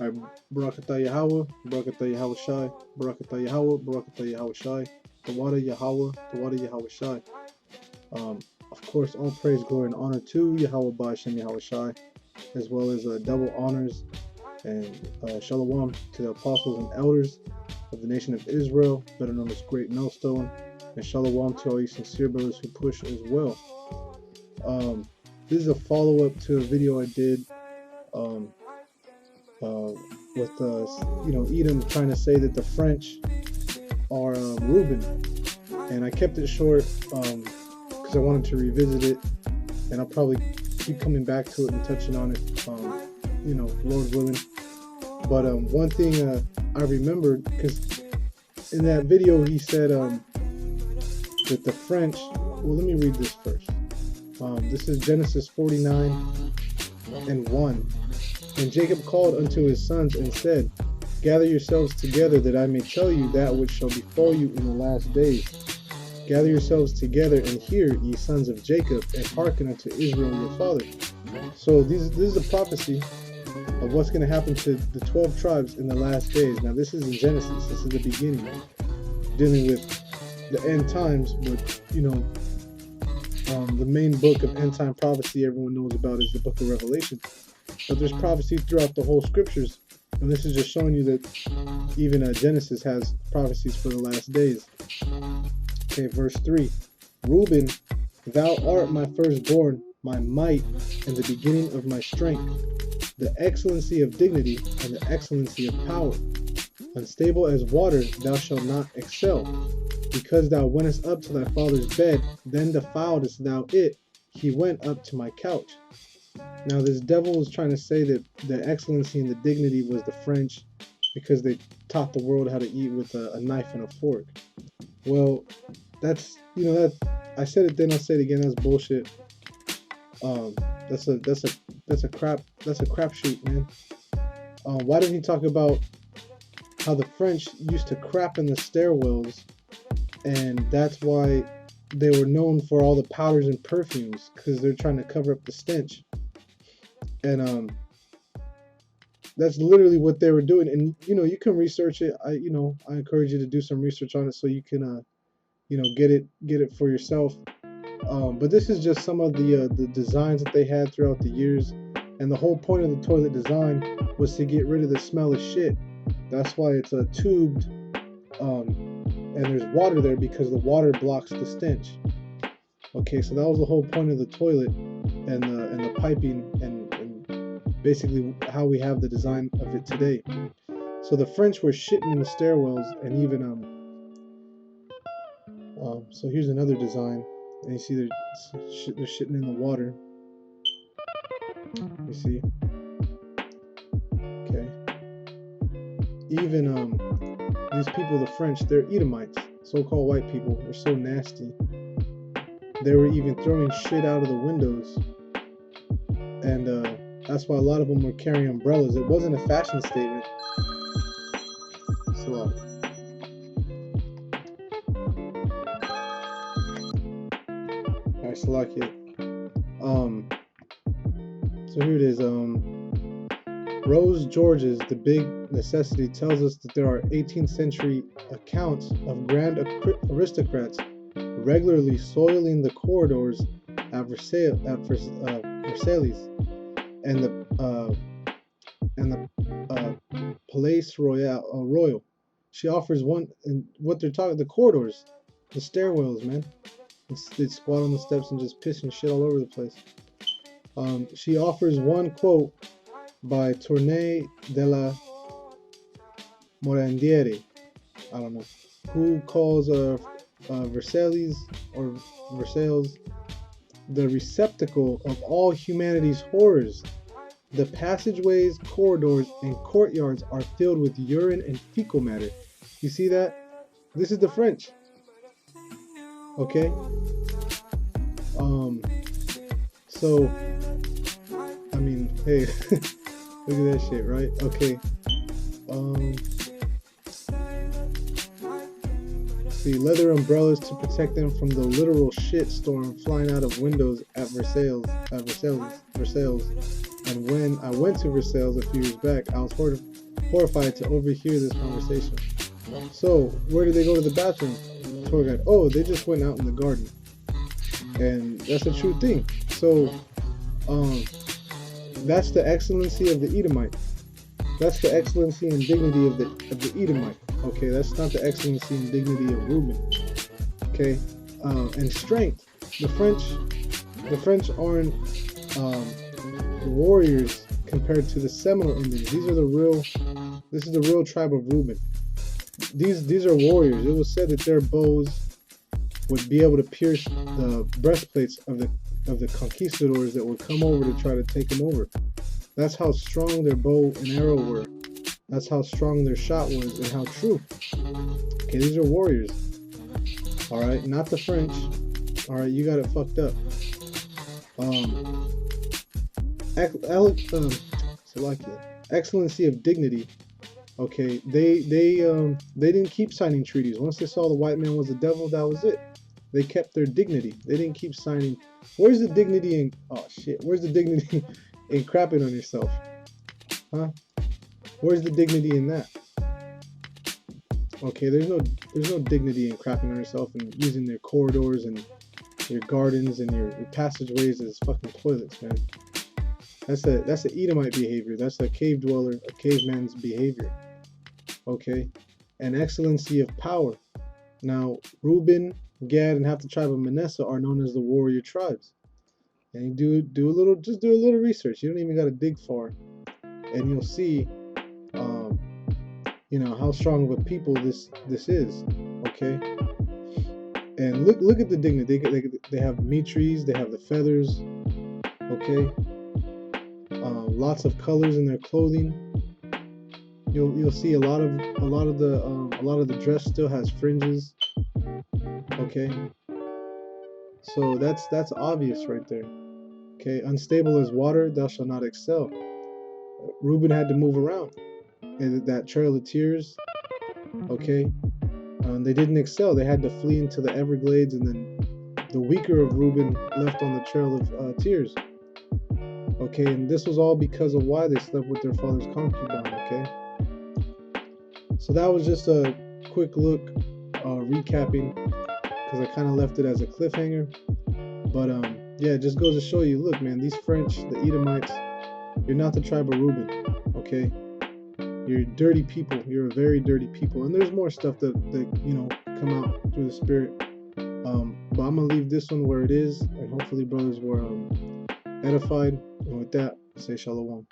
All right, Barakatah Yahweh, Barakatah Yahweh Shai, Barakatah Yahweh, Barakatah Yahweh Shai, the water Yahweh, the water Yahweh Shai. Of course, all praise, glory, and honor to Yahweh Ba'ashem Yahweh Shai, as well as double honors and shalom to the apostles and elders of the nation of Israel, better known as Great Millstone, and shalom to all you sincere brothers who push as well. This is a follow-up to a video I did with Edom trying to say that the French are Reuben, and I kept it short because I wanted to revisit it, and I'll probably keep coming back to it and touching on it, Lord willing. But one thing I remembered, because in that video he said that the French, well, let me read this first. This is Genesis 49:1. And Jacob called unto his sons and said, Gather yourselves together, that I may tell you that which shall befall you in the last days. Gather yourselves together and hear, ye sons of Jacob, and hearken unto Israel your father. So this is a prophecy of what's going to happen to the 12 tribes in the last days. Now this is in Genesis, this is the beginning, dealing with the end times, but the main book of end time prophecy everyone knows about is the book of Revelation. But there's prophecy throughout the whole scriptures, and this is just showing you that even Genesis has prophecies for the last days. Okay, verse 3. Reuben, thou art my firstborn, my might, and the beginning of my strength, the excellency of dignity, and the excellency of power. Unstable as water, thou shalt not excel. Because thou wentest up to thy father's bed, then defiledest thou it. He went up to my couch. Now this devil is trying to say that the excellency and the dignity was the French because they taught the world how to eat with a knife and a fork. Well, that's that I said it then, I'll say it again, that's bullshit. That's a crapshoot, man. Why didn't he talk about how the French used to crap in the stairwells, and that's why they were known for all the powders and perfumes, because they're trying to cover up the stench. And that's literally what they were doing. And you can research it. I encourage you to do some research on it so you can get it for yourself. But this is just some of the designs that they had throughout the years, and the whole point of the toilet design was to get rid of the smell of shit. That's why it's tubed, and there's water there because the water blocks the stench. Okay, so that was the whole point of the toilet and the piping and basically how we have the design of it today. So the French were shitting in the stairwells, and even so here's another design, and you see they're shitting in the water. You see, okay. Even these people, the French, they're Edomites, so-called white people. They're so nasty. They were even throwing shit out of the windows, and that's why a lot of them were carrying umbrellas. It wasn't a fashion statement. So, alright, Salakia. So here it is. Rose George's The Big Necessity tells us that there are 18th century accounts of grand aristocrats regularly soiling the corridors at Versailles, and the Palais Royal. She offers one, and what they're talking, the corridors, the stairwells, man. They'd squat on the steps and just piss and shit all over the place. She offers one quote by Tournay de la Morandiere, I don't know, who calls Versailles the receptacle of all humanity's horrors. The passageways, corridors, and courtyards are filled with urine and fecal matter. You see that? This is the French. Okay? So, I mean, hey, look at that shit, right? Okay. See, leather umbrellas to protect them from the literal shit storm flying out of windows at Versailles. And when I went to Versailles a few years back, I was horrified to overhear this conversation. So, where did they go to the bathroom? Tour guide, oh, they just went out in the garden. And that's a true thing. So, um, that's the excellency of the Edomite. That's the excellency and dignity of the Edomite. Okay, that's not the excellency and dignity of Reuben. Okay, and strength. The French aren't warriors compared to the Seminole Indians. These are the real. This is the real tribe of Reuben. These are warriors. It was said that their bows would be able to pierce the breastplates of the conquistadors that would come over to try to take them over. That's how strong their bow and arrow were. That's how strong their shot was and how true. Okay, these are warriors. All right, not the French. All right, you got it fucked up. Excellency of dignity. Okay, they didn't keep signing treaties. Once they saw the white man was the devil, that was it. They kept their dignity. They didn't keep signing. Where's the dignity in? Oh shit! Where's the dignity in crapping on yourself? Huh? Where's the dignity in that? Okay, there's no dignity in crapping on yourself and using their corridors and your gardens and your passageways as fucking toilets, man. That's a Edomite behavior. That's a cave dweller, a caveman's behavior. Okay, and excellency of power. Now, Reuben, Gad, and half the tribe of Manasseh are known as the warrior tribes. And you do a little research. You don't even got to dig far, and you'll see, how strong of a people this is. Okay, and look at the dignity. They have meat trees. They have the feathers. Okay, lots of colors in their clothing. You'll see a lot of the dress still has fringes. Okay, so that's obvious right there. Okay, unstable as water, thou shalt not excel. Reuben had to move around, and that trail of tears. Okay, they didn't excel. They had to flee into the Everglades, and then the weaker of Reuben left on the trail of tears. Okay, and this was all because of why they slept with their father's concubine. Okay, so that was just a quick look, recapping, because I kind of left it as a cliffhanger. But yeah, it just goes to show you, look, man, these French, the Edomites, you're not the tribe of Reuben. Okay, you're dirty people. You're a very dirty people, and there's more stuff that come out through the Spirit. But I'm gonna leave this one where it is, and hopefully brothers were edified. And with that, say shalom.